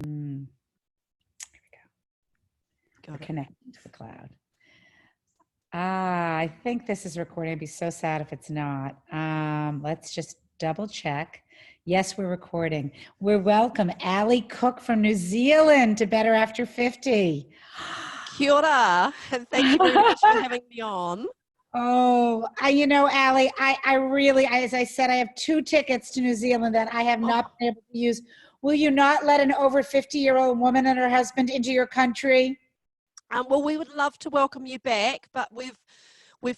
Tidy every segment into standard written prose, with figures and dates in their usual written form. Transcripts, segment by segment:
Mm, we're Got it. connecting to the cloud. I think this is recording. I'd be so sad if it's not. Let's just double check. Yes, we're recording. We're welcome Aly Cook from New Zealand to Better After 50. Kia ora, and thank you very much for having me on. Oh, Aly, I really, as I said, I have 2 tickets to New Zealand that I have not been able to use. Will you not let an over 50-year-old woman and her husband into your country? Well, we would love to welcome you back, but we've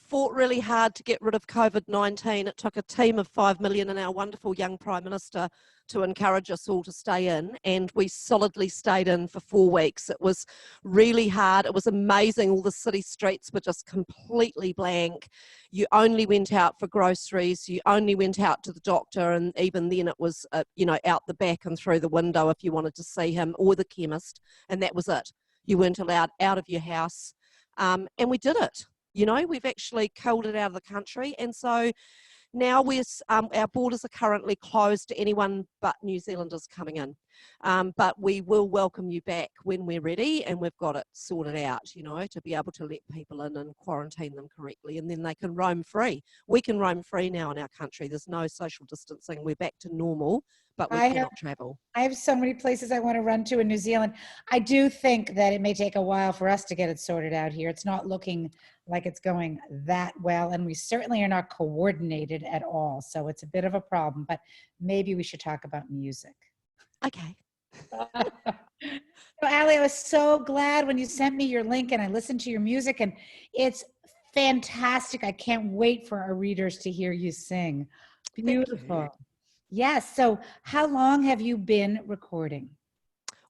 fought really hard to get rid of COVID-19. It took a team of 5 million and our wonderful young Prime Minister to encourage us all to stay in, and we solidly stayed in for 4 weeks. It was really hard. It was amazing. All the city streets were just completely blank. You only went out for groceries. You only went out to the doctor, and even then it was, out the back and through the window if you wanted to see him, or the chemist, and that was it. You weren't allowed out of your house, and we did it. We've actually culled it out of the country, and so now our borders are currently closed to anyone but New Zealanders coming in. But we will welcome you back when we're ready, and we've got it sorted out, to be able to let people in and quarantine them correctly, and then they can roam free. We can roam free now in our country. There's no social distancing. We're back to normal, but we cannot travel. I have so many places I want to run to in New Zealand. I do think that it may take a while for us to get it sorted out here. It's not looking like it's going that well, and we certainly are not coordinated at all. So it's a bit of a problem, but maybe we should talk about music. Okay. So, Aly, I was so glad when you sent me your link and I listened to your music, and it's fantastic. I can't wait for our readers to hear you sing. Beautiful. Yes. So how long have you been recording?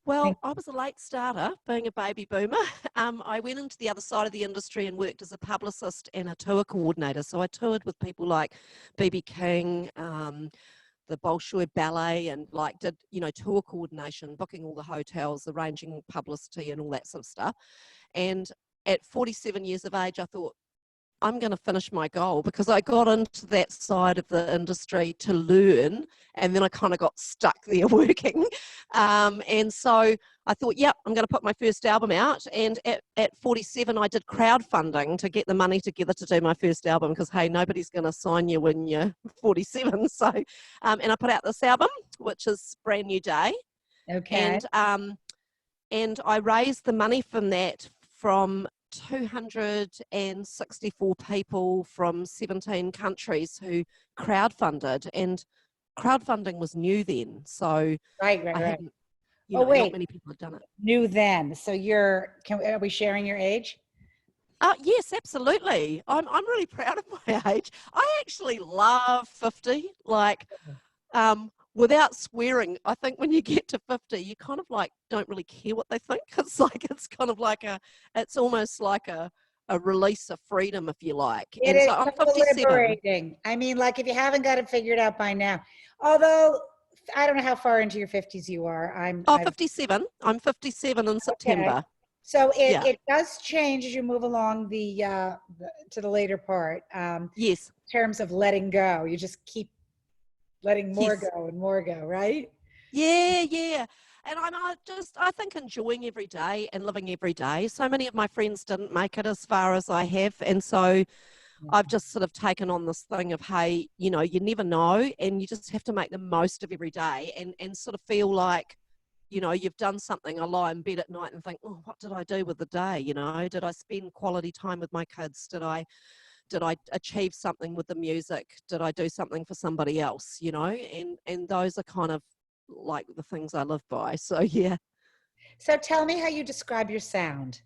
Well, I was a late starter, being a baby boomer. I went into the other side of the industry and worked as a publicist and a tour coordinator. So I toured with people like B.B. King, the Bolshoi Ballet, and did, tour coordination, booking all the hotels, arranging publicity and all that sort of stuff. And at 47 years of age, I thought, I'm going to finish my goal, because I got into that side of the industry to learn, and then I kind of got stuck there working. And so I thought, yep, I'm going to put my first album out. And at 47, I did crowdfunding to get the money together to do my first album, because, hey, nobody's going to sign you when you're 47. So, and I put out this album, which is Brand New Day. Okay. And I raised the money from that from 264 people from 17 countries who crowdfunded, and crowdfunding was new then. So right. Not many people had done it. New then. So are we sharing your age? Yes, absolutely. I'm really proud of my age. I actually love 50. Without swearing, I think when you get to 50, you kind of don't really care what they think. It's almost like a release of freedom, if you like. It is so 57. Liberating. I mean, if you haven't got it figured out by now, although I don't know how far into your 50s you are. I'm 57. I'm 57 in September. Okay. So it does change as you move along to the later part. Yes. In terms of letting go, you just keep letting more go and more go, right? Yeah. And I think enjoying every day and living every day. So many of my friends didn't make it as far as I have. And so I've just sort of taken on this thing of, hey, you never know, and you just have to make the most of every day and sort of feel like, you've done something. I lie in bed at night and think, oh, what did I do with the day? Did I spend quality time with my kids? Did I achieve something with the music? Did I do something for somebody else? And those are kind of like the things I live by. So yeah. So tell me how you describe your sound.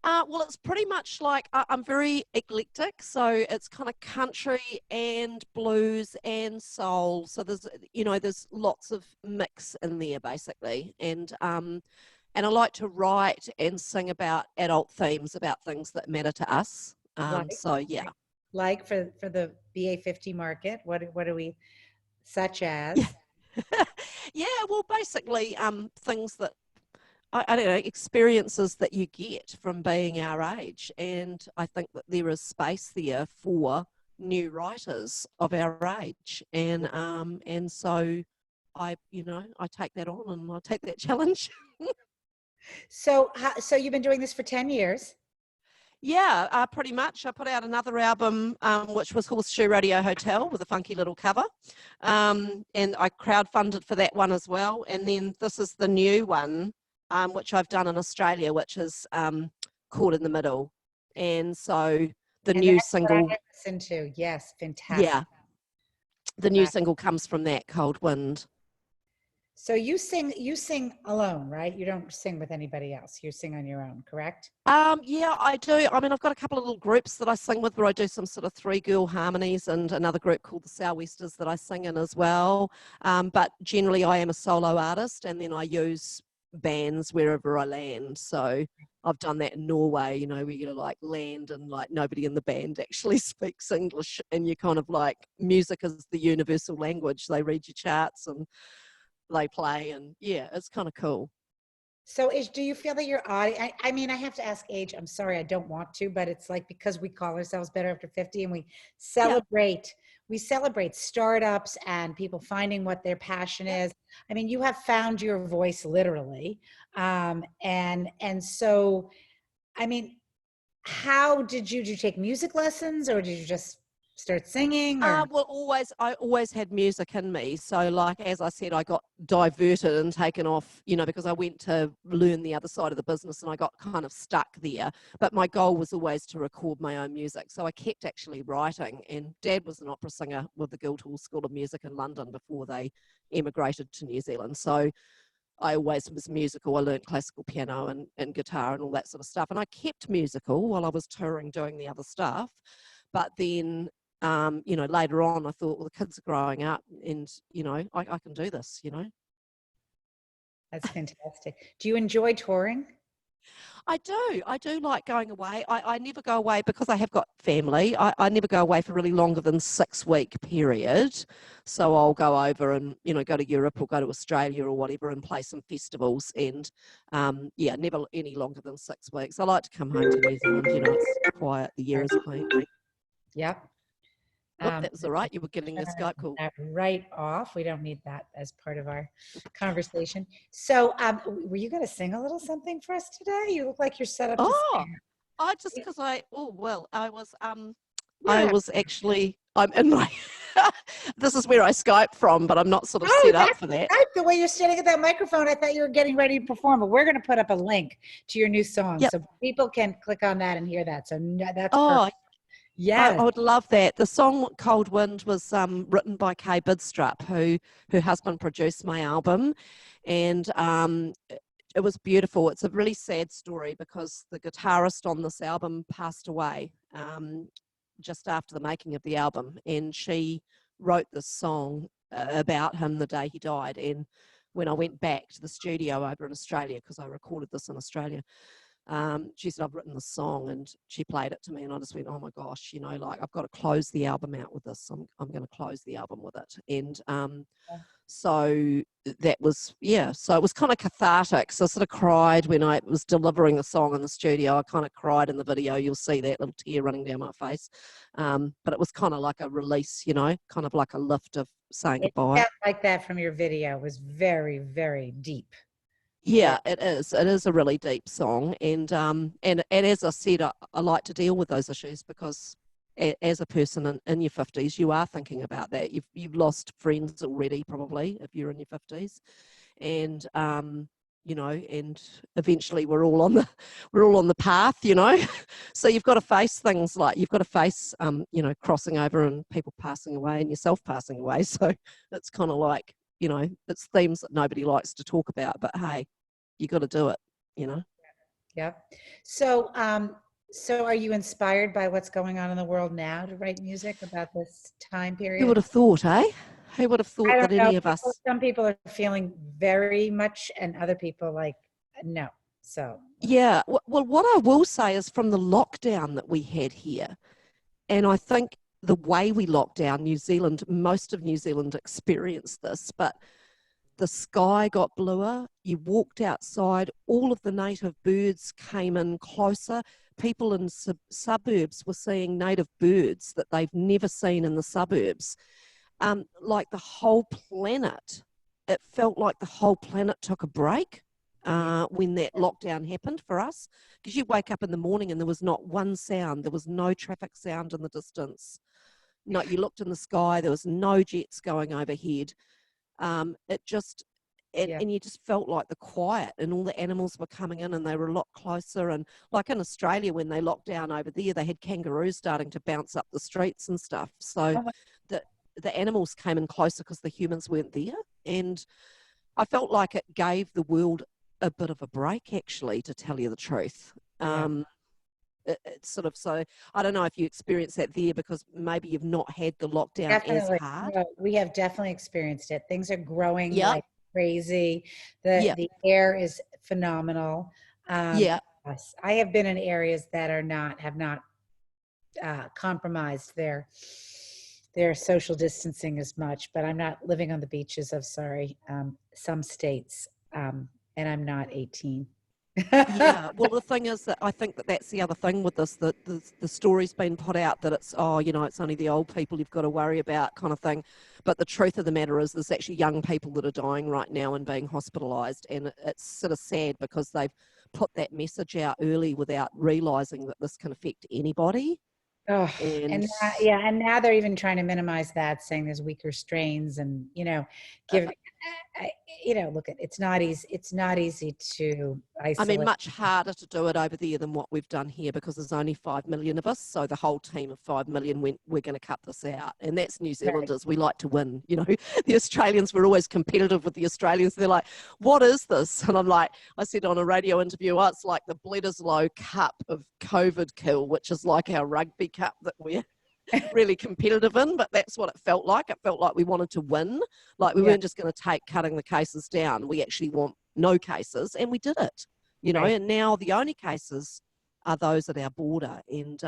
Well, it's pretty much I'm very eclectic, so it's kind of country and blues and soul. So there's lots of mix in there basically, and I like to write and sing about adult themes, about things that matter to us. So yeah. Like for the BA50 market, what are we, such as? Yeah, well, basically things that I don't know, experiences that you get from being our age, and I think that there is space there for new writers of our age, and so I take that on and I take that challenge. So, so you've been doing this for 10 years. Yeah, pretty much. I put out another album, which was Horseshoe Radio Hotel with a funky little cover. And I crowdfunded for that one as well. And then this is the new one, which I've done in Australia, which is Caught in the Middle. And so the And new that's what single, I listened to. Yes, fantastic. yeah, the new single comes from that, Cold Wind. So you sing alone, right? You don't sing with anybody else. You sing on your own, correct? Yeah, I do. I mean, I've got a couple of little groups that I sing with where I do some sort of 3-girl harmonies, and another group called the Sou'westers that I sing in as well. But generally I am a solo artist, and then I use bands wherever I land. So I've done that in Norway, where you like land and like nobody in the band actually speaks English, and you kind of like, music is the universal language. They read your charts and they play, and yeah, it's kind of cool. So do you feel that your audience, I mean, I have to ask age, I'm sorry, I don't want to, but it's like, because we call ourselves Better After 50 and Yeah. we celebrate startups and people finding what their passion is. I mean, you have found your voice literally. And so, I mean, how did you take music lessons, or did you just start singing, or? Well, I always had music in me. So, like, as I said, I got diverted and taken off, because I went to learn the other side of the business and I got kind of stuck there. But my goal was always to record my own music. So I kept actually writing. And Dad was an opera singer with the Guildhall School of Music in London before they emigrated to New Zealand. So I always was musical. I learned classical piano and guitar and all that sort of stuff. And I kept musical while I was touring doing the other stuff. But then later on, I thought, well, the kids are growing up, and I can do this. That's fantastic. Do you enjoy touring? I do like going away. I never go away because I have got family. I never go away for really longer than 6-week period. So I'll go over and go to Europe or go to Australia or whatever and play some festivals. And never any longer than 6 weeks. I like to come home to New Zealand. It's quiet. The year is clean. Yep. Oh, that was all right. You were getting a Turn Skype call. that right off. We don't need that as part of our conversation. So, were you going to sing a little something for us today? You look like you're set up to Oh, sing. I Yeah. was actually, I'm in my, this is where I Skype from, but I'm not sort of Oh, set up that's for that. right. The way you're standing at that microphone, I thought you were getting ready to perform. But we're going to put up a link to your new song, Yep. so people can click on that and hear that. So that's Oh, perfect. Yes. I would love that. The song Cold Wind was written by Kay Bidstrup, who her husband produced my album. And it was beautiful. It's a really sad story because the guitarist on this album passed away just after the making of the album. And she wrote this song about him the day he died. And when I went back to the studio over in Australia, because I recorded this in Australia, she said, I've written this song, and she played it to me, and I just went, oh my gosh, like, I've got to close the album out with this. I'm going to close the album with it. And so that was, so it was kind of cathartic. So I sort of cried when I was delivering the song in the studio. I kind of cried in the video. You'll see that little tear running down my face. But it was kind of like a release, kind of like a lift of saying It goodbye. felt like that from your video. It was very, very deep. Yeah, it is. It is a really deep song, and as I said, I like to deal with those issues because as a person in your 50s, you are thinking about that. You've lost friends already, probably, if you're in your 50s, and and eventually we're all on the path, So you've got to face things like you've got to face crossing over and people passing away and yourself passing away. So it's kind of like it's themes that nobody likes to talk about, but hey, you got to do it. Yep. So, so are you inspired by what's going on in the world now to write music about this time Who would period? have thought, eh? Who would have I thought don't that know. any of us? Some people are feeling very much, and other people like no. So Yeah. Well, what I will say is from the lockdown that we had here, and I think the way we locked down New Zealand, most of New Zealand experienced this, but the sky got bluer. You walked outside, all of the native birds came in closer. People in suburbs were seeing native birds that they've never seen in the suburbs. Like the whole planet it felt like the whole planet took a break when that lockdown happened for us. Because you wake up in the morning and there was not one sound. There was no traffic sound in the distance. No, you looked in the sky. There was no jets going overhead. It just, Yeah. and you just felt like the quiet, and all the animals were coming in and they were a lot closer. And like in Australia, when they locked down over there, they had kangaroos starting to bounce up the streets and stuff. So Oh my, the animals came in closer because the humans weren't there. And I felt like it gave the world a bit of a break, actually, to tell you the truth. yeah. It's sort of, so I don't know if you experience that there, because maybe you've not had the lockdown as Definitely. hard. No, we have definitely experienced it. Things are growing Yeah, like crazy. yeah, The air is phenomenal. yeah. Yes, I have been in areas that have not compromised their social distancing as much, but I'm not living on the beaches of some states, and I'm not 18. Yeah, well, the thing is that I think that that's the other thing with this, that the story's been put out that it's, oh, you know, it's only the old people you've got to worry about, kind of thing. But the truth of the matter is there's actually young people that are dying right now and being hospitalised. And it's sort of sad because they've put that message out early without realising that this can affect anybody. Oh, And and now they're even trying to minimize that, saying there's weaker strains, and give, I, look, it's not easy. It's not easy to I mean, isolate. much harder to do it over there than what we've done here, because there's only 5 million of us. So the whole team of 5 million went, we're going to cut this out. And that's New Right. Zealanders. We like to win. You know, the Australians, we're always competitive with the Australians. They're like, what is this? And I'm like, I said on a radio interview, oh, it's like the Bledisloe Cup of COVID kill, which is like our rugby cup that we're really competitive in. But that's what it felt like. It felt like we wanted to win. Like we Yeah. weren't just going to take cutting the cases down. We actually want no cases, and we did it. You know, Right. and now the only cases are those at our border. And,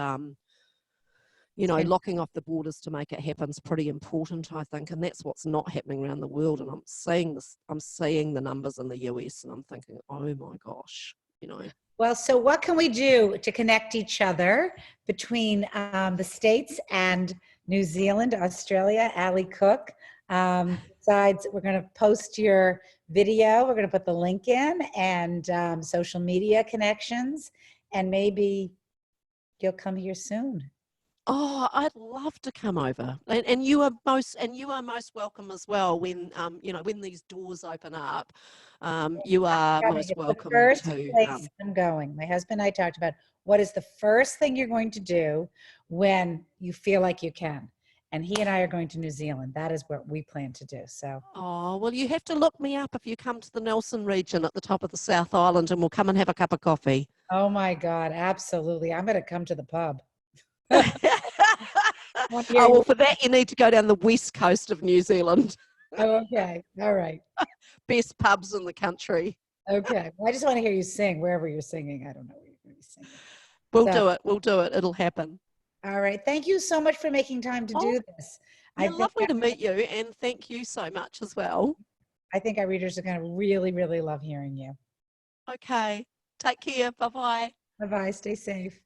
you know, And locking off the borders to make it happen is pretty important, I think. And that's what's not happening around the world. And I'm seeing this, I'm seeing the numbers in the US, and I'm thinking, oh my gosh, you know. well, so what can we do to connect each other between the States and New Zealand, Australia, Aly Cook? Besides, we're going to post your video. We're going to put the link in, and social media connections, and maybe you'll come here soon. Oh, I'd love to come over, and you are most welcome as well. When you know, when these doors open up, you are Coming. most It's the welcome first to. place I'm going. My husband and I talked about what is the first thing you're going to do when you feel like you can. And he and I are going to New Zealand. That is what we plan to do. So, Oh, well, you have to look me up if you come to the Nelson region at the top of the South Island, and we'll come and have a cup of coffee. oh my God, absolutely. I'm going to come to the pub. Want to hear Oh, well, you- for that, you need to go down the west coast of New Zealand. Oh, okay. All right. Best pubs in the country. Okay. Well, I just want to hear you sing wherever you're singing. I don't know where you're going to be singing. We'll So, do it. We'll do it. It'll happen. all right. Thank you so much for making time to Oh, do this. I yeah, think lovely to meet you, and thank you so much as well. I think our readers are going to really, really love hearing you. Okay. Take care. Bye-bye. Bye-bye. Stay safe.